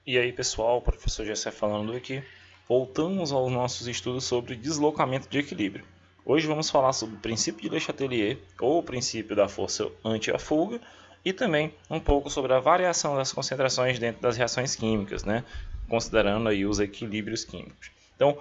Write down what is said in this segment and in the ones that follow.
E aí pessoal, o professor Gessé falando aqui. Voltamos aos nossos estudos sobre deslocamento de equilíbrio. Hoje vamos falar sobre o princípio de Le Chatelier, ou o princípio da força ante a fuga, e também um pouco sobre a variação das concentrações dentro das reações químicas, né? Considerando aí os equilíbrios químicos. Então,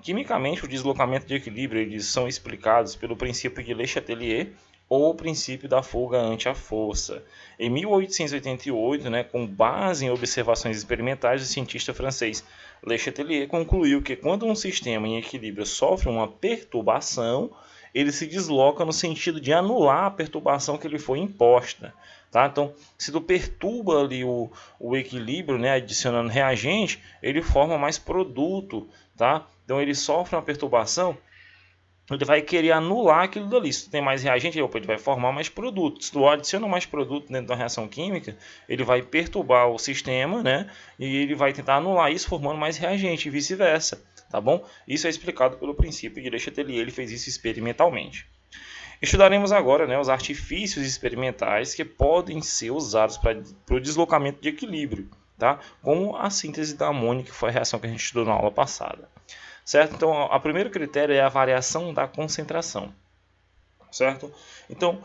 quimicamente, o deslocamento de equilíbrio eles são explicados pelo princípio de Le Chatelier, ou o princípio da fuga ante a força. Em 1888, com base em observações experimentais, o cientista francês Le Chatelier concluiu que quando um sistema em equilíbrio sofre uma perturbação, ele se desloca no sentido de anular a perturbação que lhe foi imposta. Tá? Então, se tu perturba ali o equilíbrio, adicionando reagente, ele forma mais produto. Tá? Então, ele sofre uma perturbação, ele vai querer anular aquilo dali. Se tu tem mais reagente, ele vai formar mais produto. Se tu adiciona mais produto dentro da reação química, ele vai perturbar o sistema, e ele vai tentar anular isso formando mais reagente e vice-versa, tá bom? Isso é explicado pelo princípio de Le Chatelier, ele fez isso experimentalmente. Estudaremos agora os artifícios experimentais que podem ser usados para o deslocamento de equilíbrio, tá? Como a síntese da amônia, que foi a reação que a gente estudou na aula passada. Certo? Então, o primeiro critério é a variação da concentração. Certo? Então,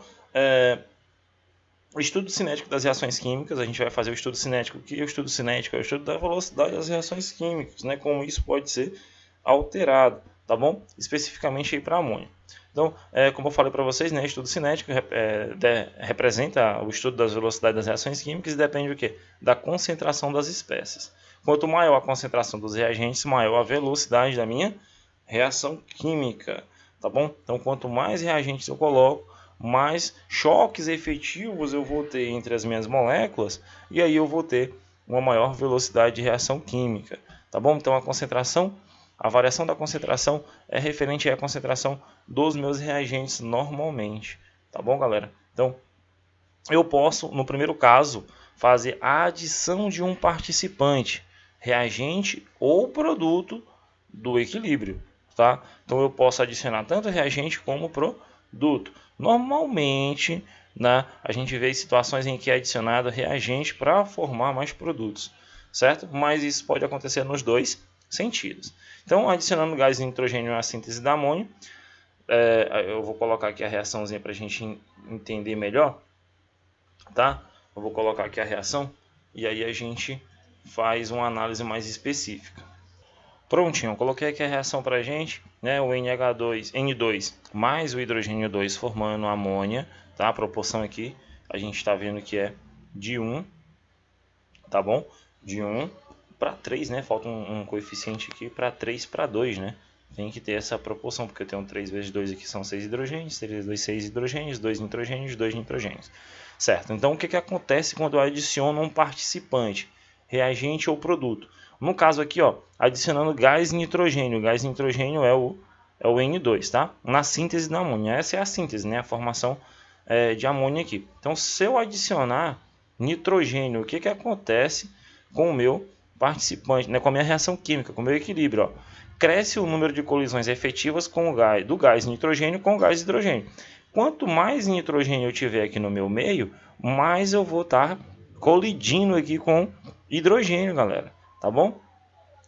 o estudo cinético das reações químicas, a gente vai fazer o estudo cinético. O que é o estudo cinético? É o estudo da velocidade das reações químicas, como isso pode ser alterado, tá bom? Especificamente aí para a amônia. Então, como eu falei para vocês, o estudo cinético representa o estudo das velocidades das reações químicas e depende do quê? Da concentração das espécies. Quanto maior a concentração dos reagentes, maior a velocidade da minha reação química, tá bom? Então, quanto mais reagentes eu coloco, mais choques efetivos eu vou ter entre as minhas moléculas, e aí eu vou ter uma maior velocidade de reação química, tá bom? Então, a variação da concentração é referente à concentração dos meus reagentes normalmente, tá bom, galera? Então, eu posso, no primeiro caso, fazer a adição de um participante, reagente ou produto do equilíbrio, tá? Então eu posso adicionar tanto reagente como produto. Normalmente, a gente vê situações em que é adicionado reagente para formar mais produtos, certo? Mas isso pode acontecer nos dois sentidos. Então, adicionando gás de nitrogênio à síntese da amônia, eu vou colocar aqui a reaçãozinha para a gente entender melhor, tá? Eu vou colocar aqui a reação e aí a gente faz uma análise mais específica. Prontinho, eu coloquei aqui a reação para a gente, o N2 mais o hidrogênio 2 formando amônia, tá? A proporção aqui a gente está vendo que é de 1, tá bom? De 1 para 3, Falta um coeficiente aqui para 3 para 2, Tem que ter essa proporção, porque eu tenho 3 vezes 2 aqui são 6 hidrogênios, 3 vezes 2, 6 hidrogênios, 2 nitrogênios, 2 nitrogênios. Certo, então o que acontece quando eu adiciono um participante, reagente ou produto? No caso aqui, adicionando gás nitrogênio. O gás nitrogênio é o N2, tá? Na síntese da amônia. Essa é a síntese, a formação de amônia aqui. Então, se eu adicionar nitrogênio, o que acontece com o meu participante, com a minha reação química, com o meu equilíbrio? Cresce o número de colisões efetivas com do gás nitrogênio com o gás hidrogênio. Quanto mais nitrogênio eu tiver aqui no meu meio, mais eu vou estar colidindo aqui com hidrogênio, galera. Tá bom?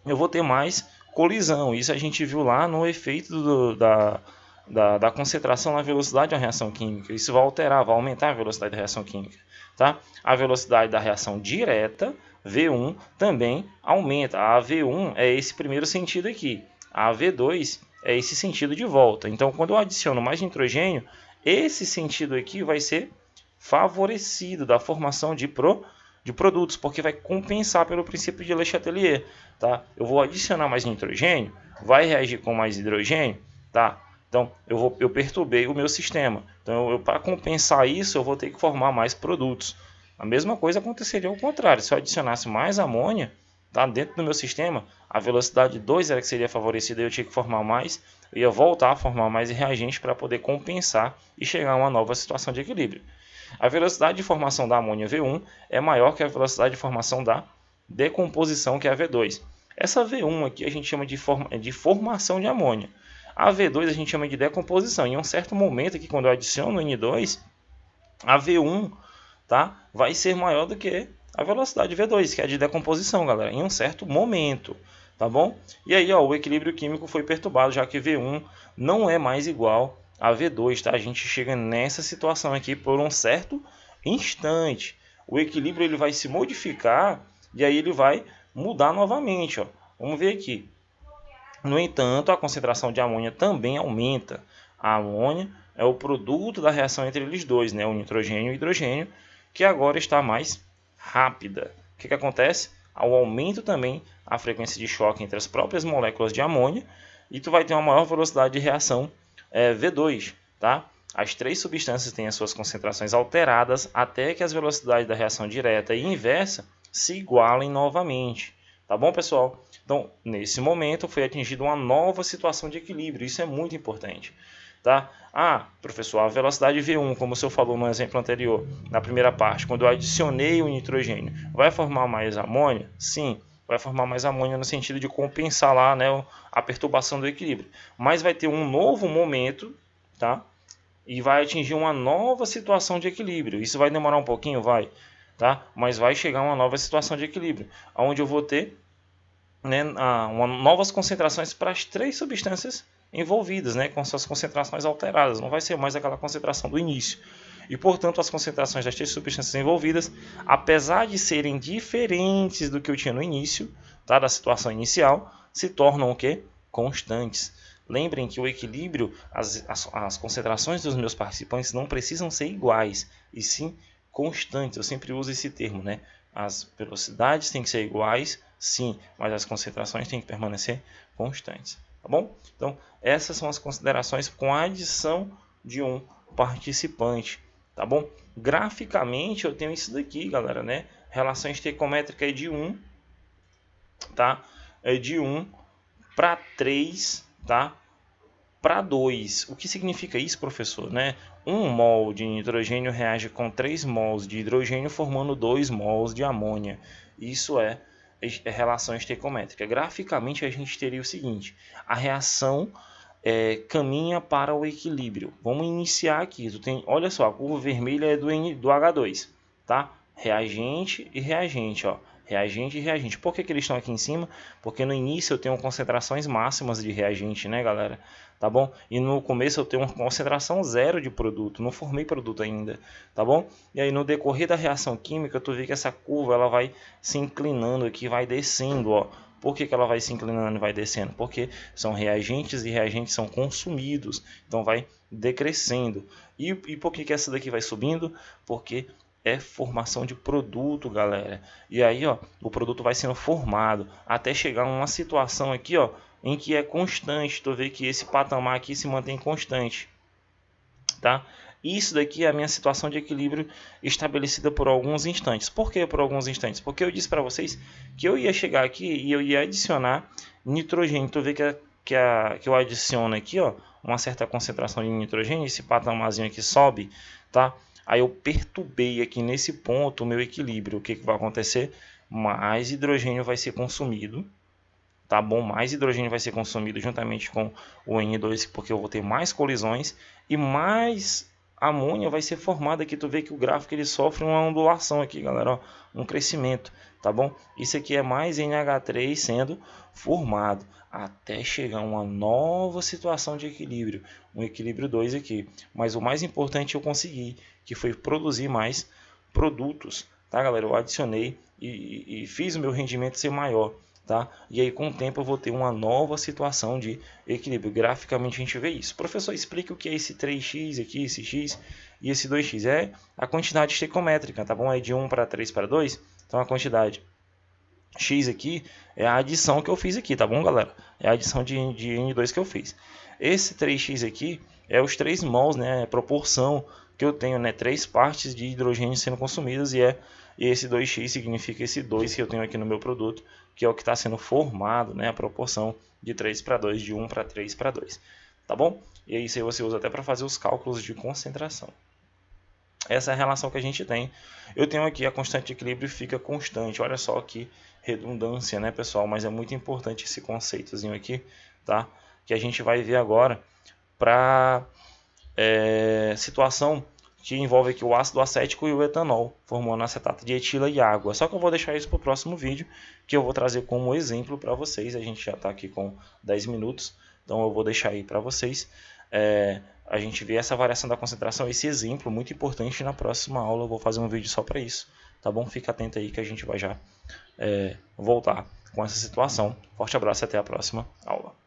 Eu vou ter mais colisão. Isso a gente viu lá no efeito da concentração na velocidade da reação química. Isso vai alterar, vai aumentar a velocidade da reação química. Tá? A velocidade da reação direta, V1, também aumenta. A V1 é esse primeiro sentido aqui. A V2 é esse sentido de volta. Então, quando eu adiciono mais nitrogênio, esse sentido aqui vai ser favorecido da formação de produtos, porque vai compensar pelo princípio de Le Chatelier, tá? Eu vou adicionar mais nitrogênio, vai reagir com mais hidrogênio, tá? Então, eu perturbei o meu sistema. Então, para compensar isso, eu vou ter que formar mais produtos. A mesma coisa aconteceria ao contrário. Se eu adicionasse mais amônia, tá, dentro do meu sistema, a velocidade 2 era que seria favorecida e eu tinha que formar mais. Eu ia voltar a formar mais reagentes para poder compensar e chegar a uma nova situação de equilíbrio. A velocidade de formação da amônia V1 é maior que a velocidade de formação da decomposição, que é a V2. Essa V1 aqui a gente chama de formação de amônia. A V2 a gente chama de decomposição. Em um certo momento aqui, quando eu adiciono o N2, a V1, tá, vai ser maior do que a velocidade V2, que é a de decomposição, galera, em um certo momento, tá bom? E aí, ó, o equilíbrio químico foi perturbado, já que V1 não é mais igual a V2, tá? A gente chega nessa situação aqui por um certo instante. O equilíbrio ele vai se modificar e aí ele vai mudar novamente, ó. Vamos ver aqui. No entanto, a concentração de amônia também aumenta. A amônia é o produto da reação entre eles dois, né? O nitrogênio e o hidrogênio, que agora está mais rápida. O que acontece? Ao aumento também a frequência de choque entre as próprias moléculas de amônia, e tu vai ter uma maior velocidade de reação V2, tá? As três substâncias têm as suas concentrações alteradas até que as velocidades da reação direta e inversa se igualem novamente. Tá bom, pessoal? Então, nesse momento, foi atingida uma nova situação de equilíbrio. Isso é muito importante. Tá? Ah, professor, a velocidade V1, como o senhor falou no exemplo anterior, na primeira parte, quando eu adicionei o nitrogênio, vai formar mais amônia? Sim, vai formar mais amônia no sentido de compensar lá, né, a perturbação do equilíbrio. Mas vai ter um novo momento, tá? E vai atingir uma nova situação de equilíbrio. Isso vai demorar um pouquinho? Vai. Tá? Mas vai chegar uma nova situação de equilíbrio, onde eu vou ter, né, novas concentrações para as três substâncias envolvidas, né, com suas concentrações alteradas. Não vai ser mais aquela concentração do início. E, portanto, as concentrações das três substâncias envolvidas, apesar de serem diferentes do que eu tinha no início, tá, da situação inicial, se tornam o quê? Constantes. Lembrem que o equilíbrio, as concentrações dos meus participantes não precisam ser iguais, e sim constantes. Eu sempre uso esse termo, né? As velocidades têm que ser iguais, sim, mas as concentrações têm que permanecer constantes, tá bom? Então, essas são as considerações com a adição de um participante, tá bom? Graficamente, eu tenho isso daqui, galera, né? Relação estequiométrica é de 1, tá? É de 1 para 3, tá? Para 2. O que significa isso, professor? Né? 1 mol de nitrogênio reage com 3 mols de hidrogênio, formando 2 mols de amônia. Isso é relação estequiométrica. Graficamente, a gente teria o seguinte: a reação caminha para o equilíbrio. Vamos iniciar aqui. Olha só, a curva vermelha é do H2, tá? Reagente e reagente, ó. Reagente e reagente. Por que eles estão aqui em cima? Porque no início eu tenho concentrações máximas de reagente, né, galera? Tá bom? E no começo eu tenho uma concentração zero de produto, não formei produto ainda, tá bom? E aí no decorrer da reação química, tu vê que essa curva ela vai se inclinando aqui, vai descendo, ó. Por que ela vai se inclinando e vai descendo? Porque são reagentes e reagentes são consumidos, então vai decrescendo. E por que essa daqui vai subindo? Porque é formação de produto, galera. E aí, ó, o produto vai sendo formado até chegar a uma situação aqui, ó, em que é constante. Tu vê que esse patamar aqui se mantém constante, tá? Isso daqui é a minha situação de equilíbrio estabelecida por alguns instantes. Por que por alguns instantes? Porque eu disse para vocês que eu ia chegar aqui e eu ia adicionar nitrogênio. Tu vê que eu adiciono aqui, ó, uma certa concentração de nitrogênio, esse patamarzinho aqui sobe, tá? Aí eu perturbei aqui nesse ponto o meu equilíbrio. O que vai acontecer? Mais hidrogênio vai ser consumido, tá bom? Mais hidrogênio vai ser consumido juntamente com o N2, porque eu vou ter mais colisões e mais amônia vai ser formada aqui. Tu vê que o gráfico ele sofre uma ondulação aqui, galera, ó, um crescimento, tá bom? Isso aqui é mais NH3 sendo formado até chegar a uma nova situação de equilíbrio, um equilíbrio 2 aqui. Mas o mais importante eu consegui, que foi produzir mais produtos, tá, galera? Eu adicionei e fiz o meu rendimento ser maior. Tá? E aí com o tempo eu vou ter uma nova situação de equilíbrio. Graficamente a gente vê isso. Professor, explica o que é esse 3x aqui, esse x e esse 2x. É a quantidade estequiométrica, tá bom? É de 1 para 3 para 2. Então a quantidade x aqui é a adição que eu fiz aqui, tá bom, galera? É a adição de N2 que eu fiz. Esse 3x aqui é os 3 mols, né? É a proporção que eu tenho, né? 3 partes de hidrogênio sendo consumidas e esse 2x significa esse 2 que eu tenho aqui no meu produto, que é o que está sendo formado, né? A proporção de 3 para 2, de 1 para 3 para 2. Tá bom? E isso aí você usa até para fazer os cálculos de concentração. Essa é a relação que a gente tem. Eu tenho aqui a constante de equilíbrio fica constante. Olha só que redundância, né, pessoal? Mas é muito importante esse conceitozinho aqui, tá? Que a gente vai ver agora para situação que envolve aqui o ácido acético e o etanol, formando acetato de etila e água. Só que eu vou deixar isso para o próximo vídeo, que eu vou trazer como exemplo para vocês. A gente já está aqui com 10 minutos, então eu vou deixar aí para vocês. A gente vê essa variação da concentração, esse exemplo muito importante. Na próxima aula eu vou fazer um vídeo só para isso, tá bom? Fica atento aí que a gente vai já voltar com essa situação. Forte abraço e até a próxima aula.